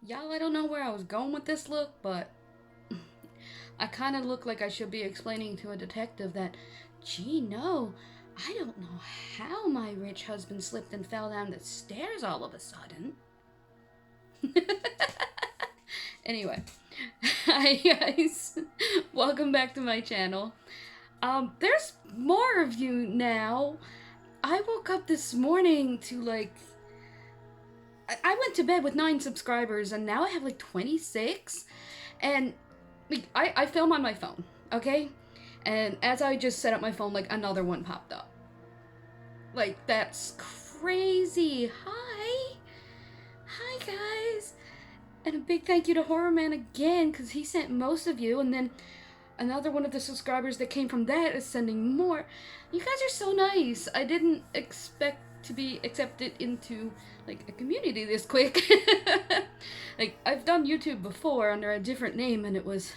Y'all, I don't know where I was going with this look, but I kind of look like I should be explaining to a detective that, gee, no, I don't know how my rich husband slipped and fell down the stairs all of a sudden. Anyway, hi guys, welcome back to my channel. There's more of you now. I woke up this morning to I went to bed with 9 subscribers and now I have like 26. And I film on my phone, okay? And as I just set up my phone, like another one popped up. Like, that's crazy. Hi. Hi, guys. And a big thank you to Horror Man again, because he sent most of you, and then another one of the subscribers that came from that is sending more. You guys are so nice. I didn't expect to be accepted into like a community this quick. Like, I've done YouTube before under a different name, and it was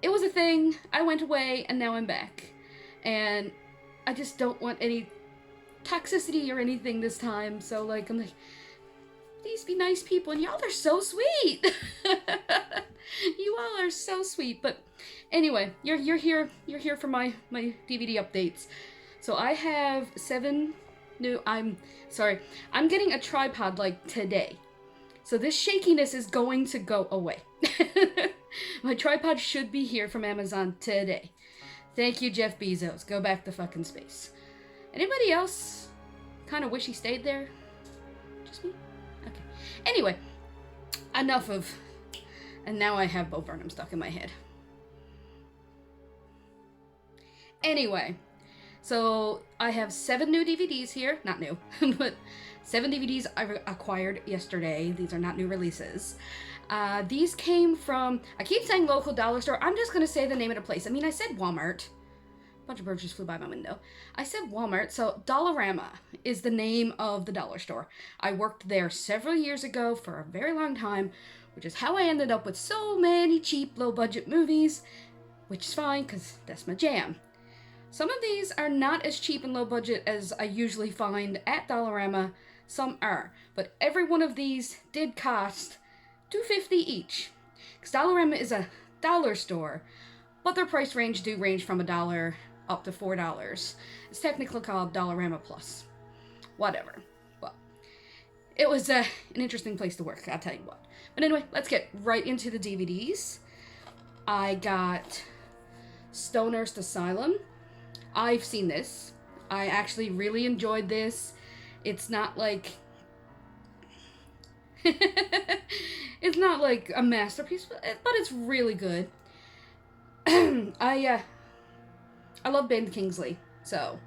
a thing. I went away and now I'm back, and I just don't want any toxicity or anything this time. So like, I'm like, please be nice people, and y'all are so sweet. You all are so sweet. But anyway, you're here for my DVD updates. So I have 7 new. I'm getting a tripod like today, so this shakiness is going to go away. My tripod should be here from Amazon today. Thank you, Jeff Bezos. Go back to fucking space. Anybody else kind of wish he stayed there? Just me? Okay. Anyway, enough of... And now I have Bo Burnham stuck in my head. Anyway, so I have 7 new DVDs here. Not new, but 7 DVDs I acquired yesterday. These are not new releases. These came from, I keep saying local dollar store. I'm just going to say the name of the place. I mean, I said Walmart. A bunch of birds just flew by my window. I said Walmart, so Dollarama is the name of the dollar store. I worked there several years ago for a very long time, which is how I ended up with so many cheap, low-budget movies, which is fine, because that's my jam. Some of these are not as cheap and low-budget as I usually find at Dollarama. Some are, but every one of these did cost $2.50 each. Because Dollarama is a dollar store, but their price range do range from $1 up to $4. It's technically called Dollarama Plus. Whatever. Well, it was an interesting place to work, I'll tell you what. But anyway, let's get right into the DVDs. I got Stone Earth Asylum. I've seen this. I actually really enjoyed this. It's not like... It's not like a masterpiece, but it's really good. I love Ben Kingsley, so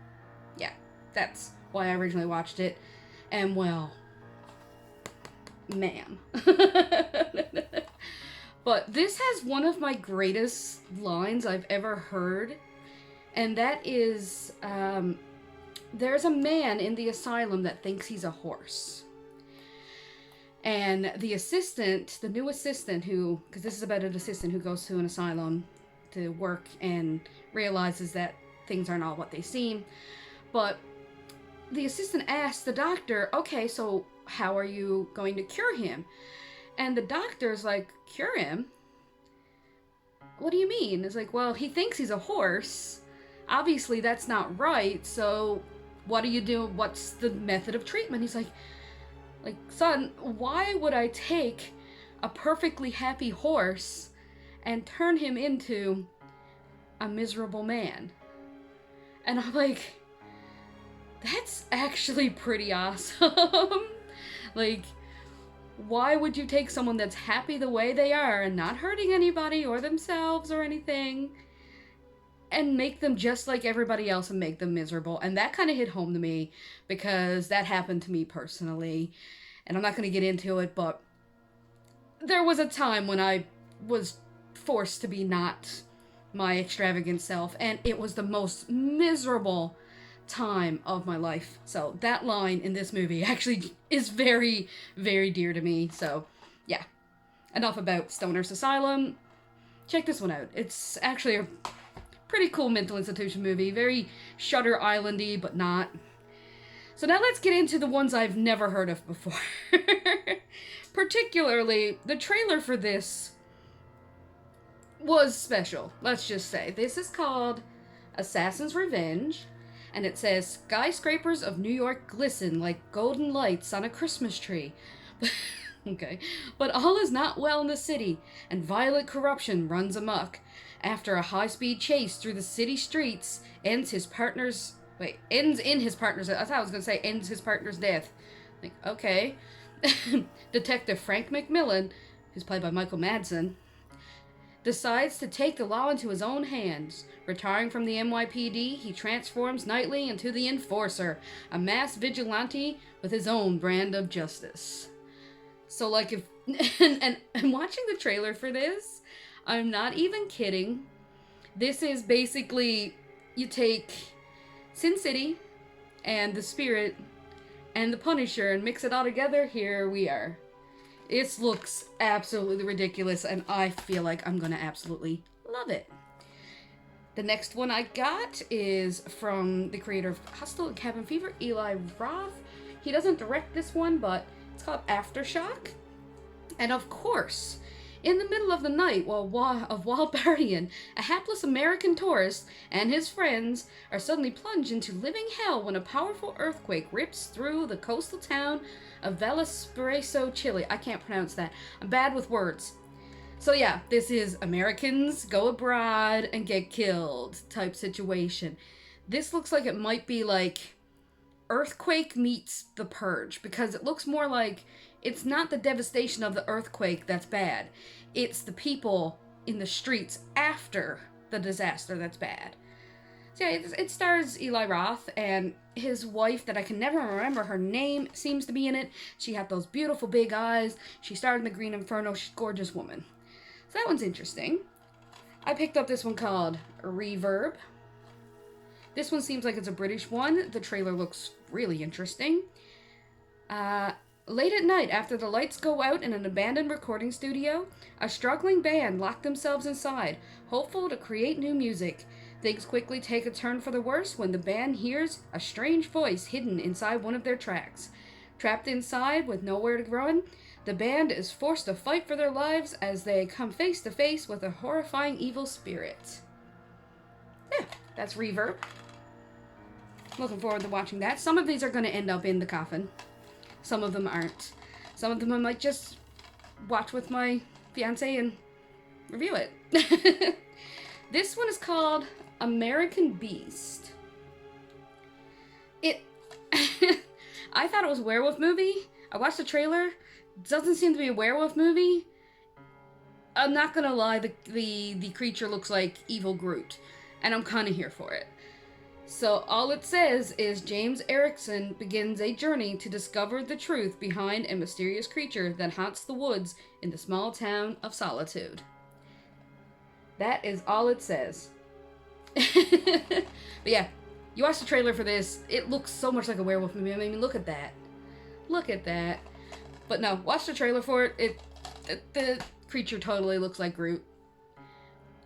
yeah, that's why I originally watched it. And well, man. But this has one of my greatest lines I've ever heard, and that is, there's a man in the asylum that thinks he's a horse. And the assistant, the new assistant who, because this is about an assistant who goes to an asylum to work and realizes that things aren't all what they seem. But the assistant asks the doctor, okay, so how are you going to cure him? And the doctor's like, cure him? What do you mean? It's like, well, he thinks he's a horse. Obviously that's not right, so what do you do? What's the method of treatment? He's like, son, why would I take a perfectly happy horse and turn him into a miserable man? And I'm like, that's actually pretty awesome. Like, why would you take someone that's happy the way they are and not hurting anybody or themselves or anything and make them just like everybody else and make them miserable? And that kind of hit home to me because that happened to me personally. And I'm not going to get into it, but there was a time when I was forced to be not my extravagant self, and it was the most miserable time of my life. So that line in this movie actually is very, very dear to me. So yeah, enough about Stone Earth Asylum. Check this one out. It's actually a pretty cool mental institution movie. Very Shutter Island-y, but not. So now let's get into the ones I've never heard of before. particularly, the trailer for this was special. Let's just say. This is called Assassin's Revenge, and it says, skyscrapers of New York glisten like golden lights on a Christmas tree. Okay. But all is not well in the city, and violent corruption runs amok. After a high-speed chase through the city streets ends in his partner's... I thought I was going to say ends his partner's death. Like, okay. Detective Frank McMillan, who's played by Michael Madsen, decides to take the law into his own hands. Retiring from the NYPD, he transforms nightly into the Enforcer, a mass vigilante with his own brand of justice. So, like, if... and watching the trailer for this, I'm not even kidding. This is basically... You take Sin City and The Spirit and The Punisher and mix it all together, here we are. It looks absolutely ridiculous, and I feel like I'm gonna absolutely love it. The next one I got is from the creator of Hostel and Cabin Fever, Eli Roth. He doesn't direct this one, but it's called Aftershock. And of course, in the middle of the night, while wild partying, a hapless American tourist and his friends are suddenly plunged into living hell when a powerful earthquake rips through the coastal town of Valparaiso, Chile. I can't pronounce that. I'm bad with words. So yeah, this is Americans go abroad and get killed type situation. This looks like it might be like Earthquake meets The Purge, because it looks more like it's not the devastation of the earthquake that's bad. It's the people in the streets after the disaster that's bad. So yeah, it stars Eli Roth, and his wife, that I can never remember her name, seems to be in it. She had those beautiful big eyes. She starred in The Green Inferno. She's a gorgeous woman. So that one's interesting. I picked up this one called Reverb. This one seems like it's a British one. The trailer looks really interesting. Late at night, after the lights go out in an abandoned recording studio, a struggling band lock themselves inside, hopeful to create new music. Things quickly take a turn for the worse when the band hears a strange voice hidden inside one of their tracks. Trapped inside with nowhere to run, the band is forced to fight for their lives as they come face to face with a horrifying evil spirit. Yeah, that's Reverb. Looking forward to watching that. Some of these are going to end up in the coffin. Some of them aren't. Some of them I might just watch with my fiance and review it. This one is called American Beast. I thought it was a werewolf movie. I watched the trailer. It doesn't seem to be a werewolf movie. I'm not gonna lie, the creature looks like Evil Groot, and I'm kind of here for it. So all it says is James Erickson begins a journey to discover the truth behind a mysterious creature that haunts the woods in the small town of Solitude. That is all it says. But yeah, you watch the trailer for this, it looks so much like a werewolf movie. I mean, look at that. Look at that. But no, watch the trailer for it. The creature totally looks like Groot.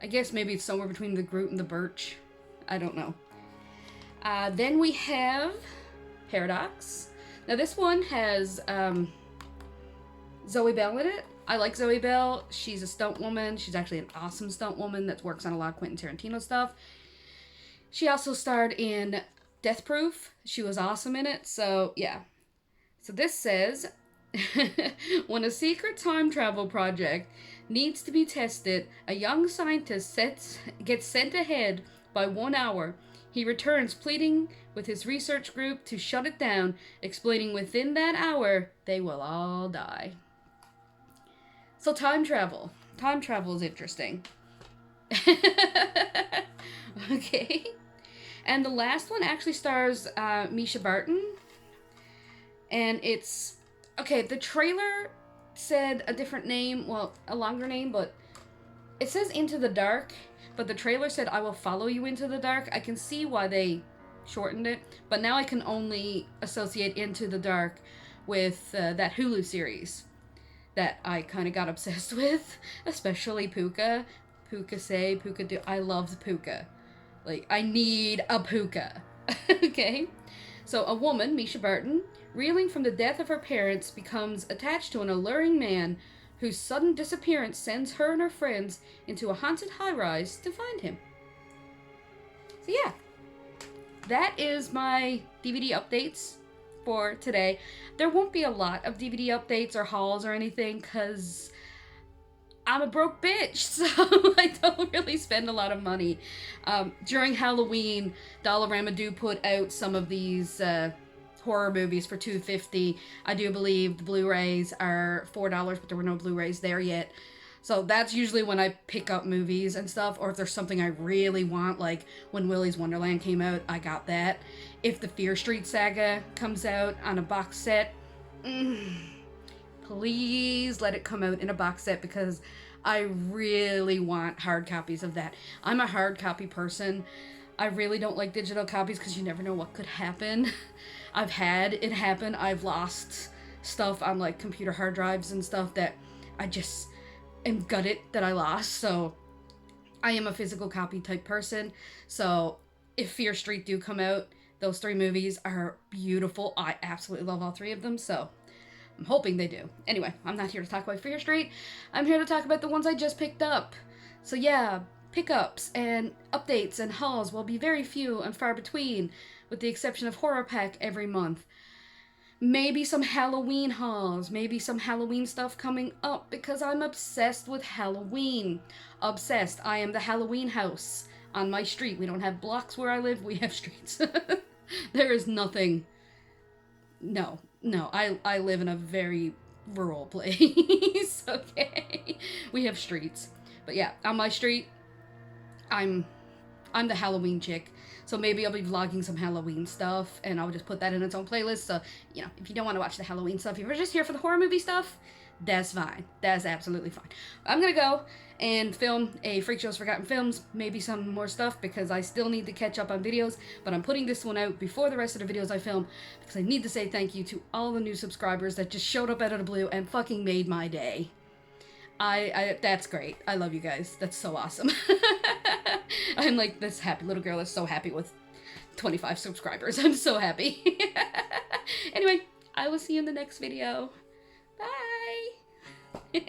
I guess maybe it's somewhere between the Groot and the Birch. I don't know. Then we have Paradox. Now this one has Zoe Bell in it. I like Zoe Bell. She's a stunt woman. She's actually an awesome stunt woman that works on a lot of Quentin Tarantino stuff. She also starred in Death Proof. She was awesome in it. So yeah. So this says, when a secret time travel project needs to be tested, a young scientist gets sent ahead by 1 hour. He returns pleading with his research group to shut it down, explaining within that hour they will all die. So time travel. Time travel is interesting. Okay. And the last one actually stars Misha Barton. And it's... Okay, the trailer said a different name. Well, a longer name, but... It says Into the Dark, but the trailer said I Will Follow You Into the Dark. I can see why they shortened it, but now I can only associate Into the Dark with that Hulu series that I kind of got obsessed with, especially Puka. Puka say, Puka do. I love Puka. Like, I need a Puka. Okay? So a woman, Misha Barton, reeling from the death of her parents, becomes attached to an alluring man whose sudden disappearance sends her and her friends into a haunted high-rise to find him. So yeah, that is my DVD updates for today. There won't be a lot of DVD updates or hauls or anything, because I'm a broke bitch, so I don't really spend a lot of money. During Halloween, Dollarama do put out some of these horror movies for $2.50. I do believe the Blu-rays are $4, but there were no Blu-rays there yet. So that's usually when I pick up movies and stuff, or if there's something I really want, like when Willy's Wonderland came out, I got that. If the Fear Street Saga comes out on a box set, please let it come out in a box set, because I really want hard copies of that. I'm a hard copy person. I really don't like digital copies because you never know what could happen. I've had it happen. I've lost stuff on like computer hard drives and stuff that I just am gutted that I lost. So I am a physical copy type person. So if Fear Street do come out, those 3 movies are beautiful. I absolutely love all 3 of them. So I'm hoping they do. Anyway, I'm not here to talk about Fear Street. I'm here to talk about the ones I just picked up. So yeah, pickups and updates and hauls will be very few and far between, with the exception of Horror Pack every month. Maybe some Halloween hauls, maybe some Halloween stuff coming up, because I'm obsessed with Halloween. Obsessed. I am the Halloween house on my street. We don't have blocks where I live, we have streets. There is nothing. No, I live in a very rural place, okay? We have streets. But yeah, on my street, I'm the Halloween chick. So maybe I'll be vlogging some Halloween stuff, and I'll just put that in its own playlist. So, you know, if you don't want to watch the Halloween stuff, if you're just here for the horror movie stuff, that's fine. That's absolutely fine. I'm gonna go and film a Freak Show's Forgotten Films, maybe some more stuff, because I still need to catch up on videos, but I'm putting this one out before the rest of the videos I film, because I need to say thank you to all the new subscribers that just showed up out of the blue and fucking made my day. That's great. I love you guys. That's so awesome. I'm like this happy little girl that's so happy with 25 subscribers. I'm so happy. Anyway, I will see you in the next video. Bye.